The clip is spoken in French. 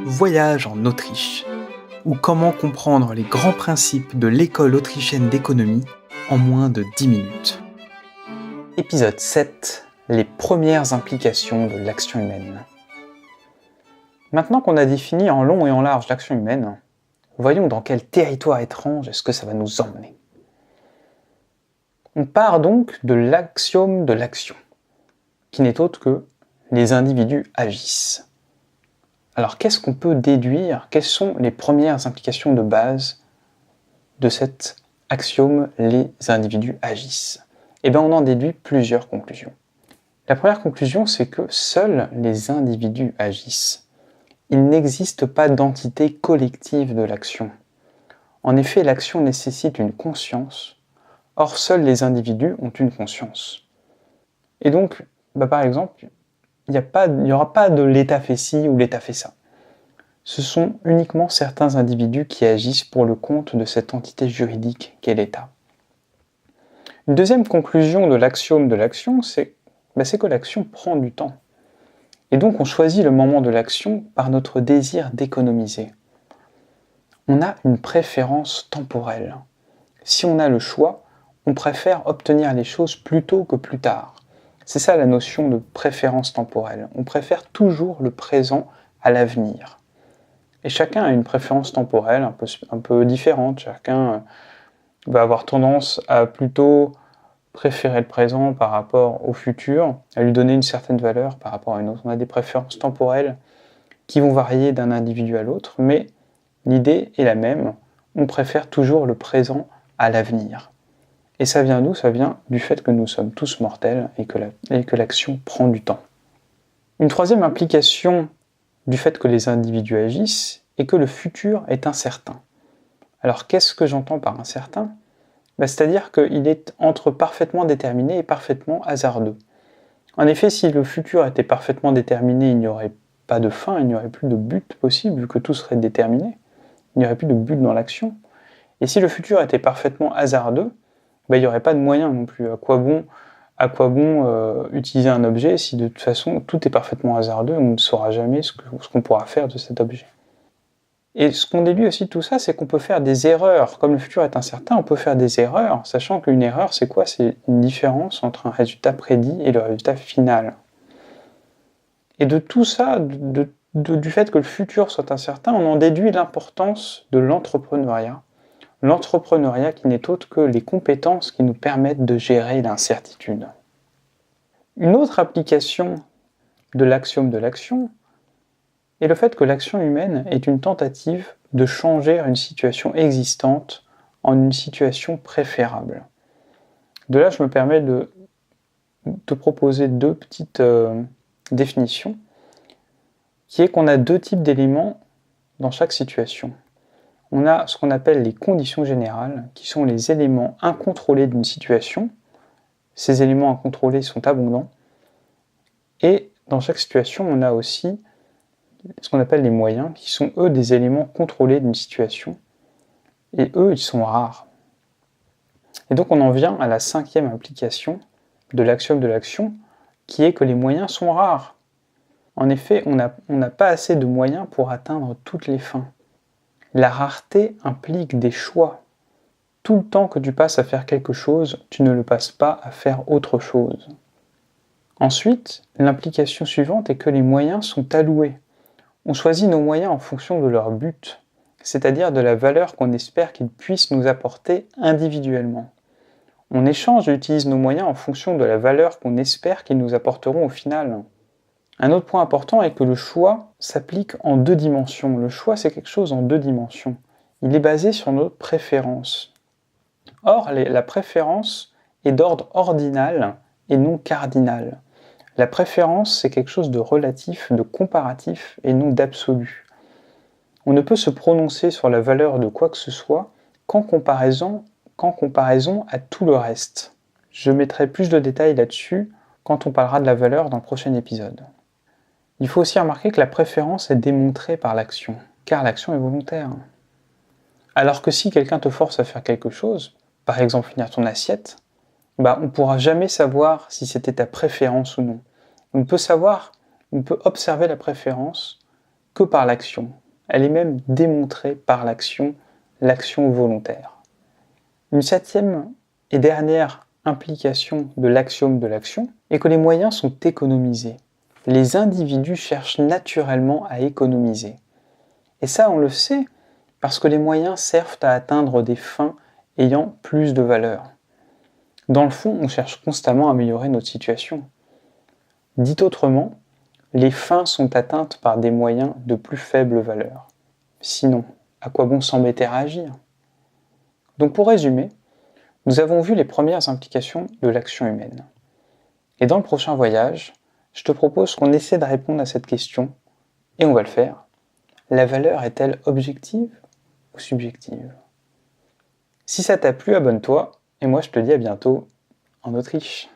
Voyage en Autriche, ou comment comprendre les grands principes de l'école autrichienne d'économie en moins de 10 minutes. Épisode 7. Les premières implications de l'action humaine. Maintenant qu'on a défini en long et en large l'action humaine, voyons dans quel territoire étrange est-ce que ça va nous emmener. On part donc de l'axiome de l'action, qui n'est autre que les individus agissent. Alors qu'est-ce qu'on peut déduire? Quelles sont les premières implications de base de cet axiome « les individus agissent » Eh bien on en déduit plusieurs conclusions. La première conclusion, c'est que seuls les individus agissent. Il n'existe pas d'entité collective de l'action. En effet, l'action nécessite une conscience. Or, seuls les individus ont une conscience. Et donc, par exemple, il n'y aura pas de l'État fait ci ou l'État fait ça. Ce sont uniquement certains individus qui agissent pour le compte de cette entité juridique qu'est l'État. Une deuxième conclusion de l'axiome de l'action, c'est que l'action prend du temps. Et donc on choisit le moment de l'action par notre désir d'économiser. On a une préférence temporelle. Si on a le choix, on préfère obtenir les choses plus tôt que plus tard. C'est ça la notion de préférence temporelle. On préfère toujours le présent à l'avenir. Et chacun a une préférence temporelle un peu différente. Chacun va avoir tendance à plutôt préférer le présent par rapport au futur, à lui donner une certaine valeur par rapport à une autre. On a des préférences temporelles qui vont varier d'un individu à l'autre, mais l'idée est la même. On préfère toujours le présent à l'avenir. Et ça vient d'où? Ça vient du fait que nous sommes tous mortels et que l'action prend du temps. Une troisième implication du fait que les individus agissent est que le futur est incertain. Alors qu'est-ce que j'entends par incertain? C'est-à-dire qu'il est entre parfaitement déterminé et parfaitement hasardeux. En effet, si le futur était parfaitement déterminé, il n'y aurait pas de fin, il n'y aurait plus de but possible, vu que tout serait déterminé. Il n'y aurait plus de but dans l'action. Et si le futur était parfaitement hasardeux, il n'y aurait pas de moyen non plus. À quoi bon utiliser un objet si de toute façon tout est parfaitement hasardeux, on ne saura jamais ce qu'on pourra faire de cet objet. Et ce qu'on déduit aussi de tout ça, c'est qu'on peut faire des erreurs. Comme le futur est incertain, on peut faire des erreurs, sachant qu'une erreur, c'est quoi? C'est une différence entre un résultat prédit et le résultat final. Et de tout ça, du fait que le futur soit incertain, on en déduit l'importance de l'entrepreneuriat. L'entrepreneuriat qui n'est autre que les compétences qui nous permettent de gérer l'incertitude. Une autre application de l'axiome de l'action est le fait que l'action humaine est une tentative de changer une situation existante en une situation préférable. De là, je me permets de te proposer deux petites définitions, qui est qu'on a deux types d'éléments dans chaque situation. On a ce qu'on appelle les conditions générales, qui sont les éléments incontrôlés d'une situation. Ces éléments incontrôlés sont abondants. Et dans chaque situation, on a aussi ce qu'on appelle les moyens, qui sont eux des éléments contrôlés d'une situation. Et eux, ils sont rares. Et donc on en vient à la cinquième application de l'axiome de l'action, qui est que les moyens sont rares. En effet, on n'a pas assez de moyens pour atteindre toutes les fins. La rareté implique des choix. Tout le temps que tu passes à faire quelque chose, tu ne le passes pas à faire autre chose. Ensuite, l'implication suivante est que les moyens sont alloués. On choisit nos moyens en fonction de leur but, c'est-à-dire de la valeur qu'on espère qu'ils puissent nous apporter individuellement. On échange et utilise nos moyens en fonction de la valeur qu'on espère qu'ils nous apporteront au final. Un autre point important est que le choix s'applique en deux dimensions. Le choix, c'est quelque chose en deux dimensions. Il est basé sur notre préférence. Or, la préférence est d'ordre ordinal et non cardinal. La préférence, c'est quelque chose de relatif, de comparatif et non d'absolu. On ne peut se prononcer sur la valeur de quoi que ce soit qu'en comparaison à tout le reste. Je mettrai plus de détails là-dessus quand on parlera de la valeur dans le prochain épisode. Il faut aussi remarquer que la préférence est démontrée par l'action, car l'action est volontaire. Alors que si quelqu'un te force à faire quelque chose, par exemple finir ton assiette, on ne pourra jamais savoir si c'était ta préférence ou non. On peut observer la préférence que par l'action. Elle est même démontrée par l'action volontaire. Une septième et dernière implication de l'axiome de l'action est que les moyens sont économisés. Les individus cherchent naturellement à économiser. Et ça, on le sait, parce que les moyens servent à atteindre des fins ayant plus de valeur. Dans le fond, on cherche constamment à améliorer notre situation. Dit autrement, les fins sont atteintes par des moyens de plus faible valeur. Sinon, à quoi bon s'embêter à agir ? Donc pour résumer, nous avons vu les premières implications de l'action humaine. Et dans le prochain voyage, je te propose qu'on essaie de répondre à cette question, et on va le faire. La valeur est-elle objective ou subjective ? Si ça t'a plu, abonne-toi, et moi je te dis à bientôt en Autriche.